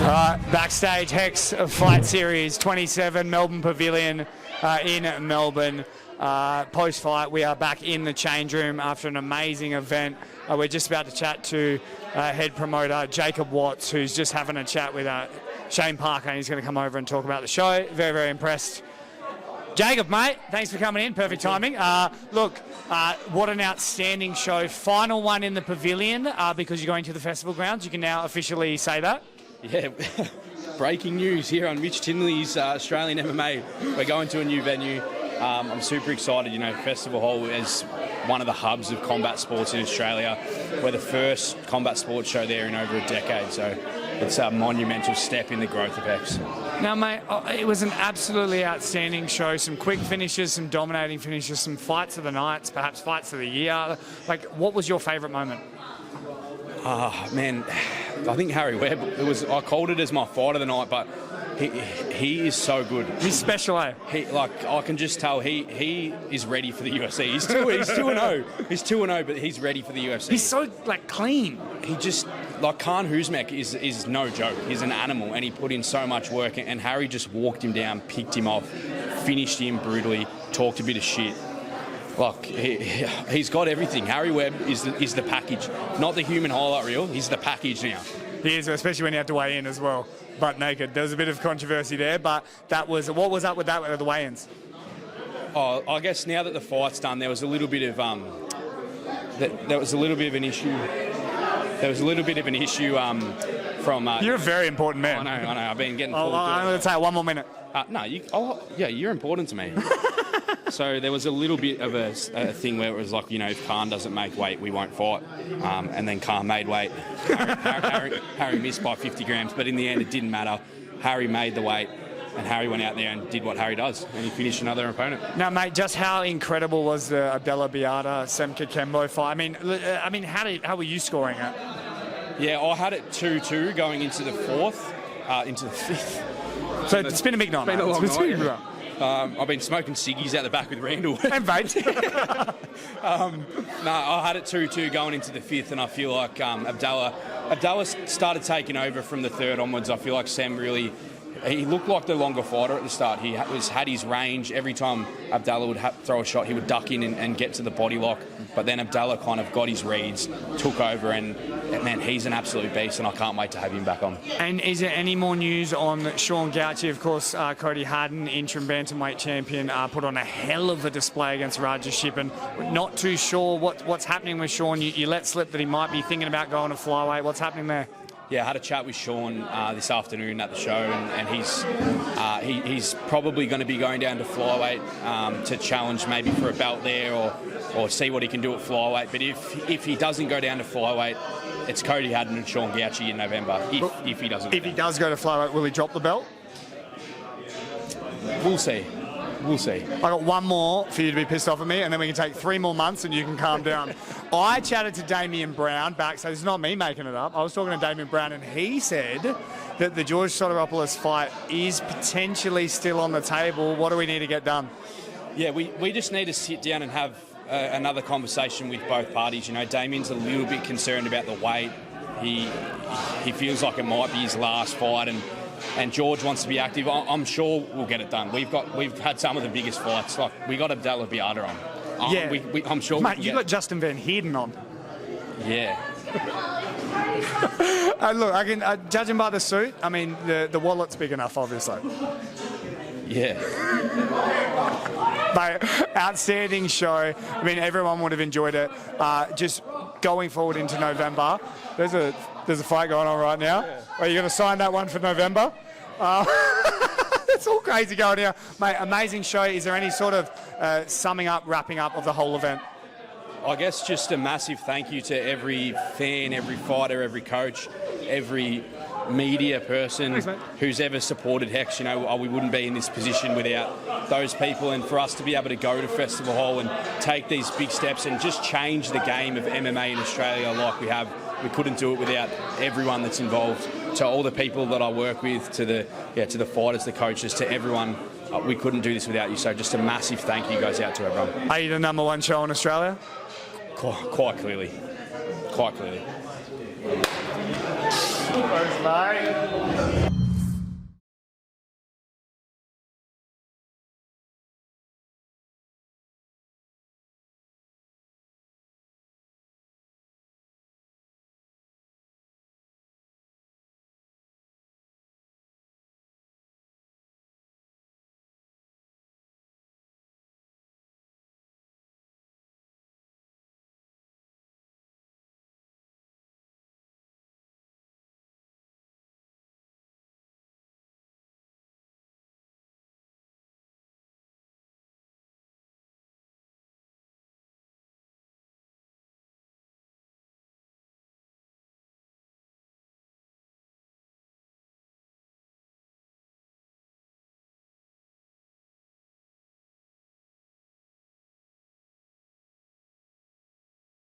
Backstage Hex Fight Series 27, Melbourne Pavilion in Melbourne. Post-fight, we are back in the change room after an amazing event. We're just about to chat to head promoter Jacob Watts, who's just having a chat with Shane Parker, and he's going to come over and talk about the show. Very, very impressed. Jacob, mate, thanks for coming in. Perfect timing. What an outstanding show. Final one in the pavilion because you're going to the festival grounds. You can now officially say that. Yeah, breaking news here on Mitch Tinley's Australian MMA. We're going to a new venue. I'm super excited. You know, Festival Hall is one of the hubs of combat sports in Australia. We're the first combat sports show there in over a decade, so it's a monumental step in the growth of X. Now, mate, it was an absolutely outstanding show. Some quick finishes, some dominating finishes, some fights of the nights, perhaps fights of the year. Like, what was your favourite moment? Man, I think Harry Webb. I called it as my fight of the night, but he is so good. He's special, eh? I can just tell he is ready for the UFC. He's 2-0. He's 2-0, but he's ready for the UFC. He's so clean. He just Khan Huzmek is no joke. He's an animal, and he put in so much work. And Harry just walked him down, picked him off, finished him brutally, talked a bit of shit. He's got everything. Harry Webb is the package, not the human highlight reel. He's the package now. He is, especially when he had to weigh in as well, butt naked. There was a bit of controversy there, but what was up with that with the weigh-ins? Oh, I guess now that the fight's done, there was a little bit of an issue. There was a little bit of an issue from. You're a very important man. I know. I've been getting. I'm going to take 1 more minute. You're important to me. So there was a little bit of a thing where it was like, you know, if Khan doesn't make weight, we won't fight. And then Khan made weight. Harry missed by 50 grams, but in the end it didn't matter. Harry made the weight, and Harry went out there and did what Harry does, and he finished another opponent. Now, mate, just how incredible was the Abdullah Biata Semka Kembo fight? I mean, how were you scoring it? Yeah, I had it 2-2 going into the into the fifth. So it's been a big night. It's been a long night. Yeah. I've been smoking ciggies out the back with Randall. And vapes. I had it 2-2 going into the fifth, and I feel like Abdullah started taking over from the third onwards. I feel like Sam really... He looked like the longer fighter at the start. He had his range. Every time Abdullah would throw a shot, he would duck in and get to the body lock. But then Abdullah kind of got his reads, took over, and man, he's an absolute beast, and I can't wait to have him back on. And is there any more news on Sean Gauci? Of course, Cody Harden, interim bantamweight champion, put on a hell of a display against Raja Shippen. Not too sure what's happening with Sean. You let slip that he might be thinking about going to flyweight. What's happening there? Yeah, I had a chat with Sean this afternoon at the show, and he's probably going to be going down to flyweight to challenge maybe for a belt there or see what he can do at flyweight. But if he doesn't go down to flyweight, it's Cody Haddon and Sean Gauci in November. If he doesn't. If he does go to flyweight, will he drop the belt? We'll see. We'll see. I got one more for you to be pissed off at me, and then we can take 3 more months and you can calm down. I chatted to Damian Brown back, so this is not me making it up. I was talking to Damian Brown, and he said that the George Sotiropoulos fight is potentially still on the table. What do we need to get done? Yeah, we just need to sit down and have another conversation with both parties. You know, Damian's a little bit concerned about the weight. He feels like it might be his last fight, and George wants to be active. I'm sure we'll get it done. We've had some of the biggest fights. Like, we got Abdullah Biata on. I'm sure. Mate, you got Justin Van Heerden on. Yeah. Look, I can judging by the suit. I mean, the wallet's big enough, obviously. Yeah. Mate, outstanding show. I mean, everyone would have enjoyed it. Just going forward into November, there's a fight going on right now. Yeah. Are you going to sign that one for November? It's all crazy going here. Mate, amazing show. Is there any sort of wrapping up of the whole event? I guess just a massive thank you to every fan, every fighter, every coach, every media person who's ever supported Hex. You know, we wouldn't be in this position without those people, and for us to be able to go to Festival Hall and take these big steps and just change the game of MMA in Australia like we have, we couldn't do it without everyone that's involved. To all the people that I work with, to the fighters, the coaches, to everyone, we couldn't do this without you. So just a massive thank you goes out to everyone. Are you the #1 show in Australia? Quite clearly. Thanks, mate.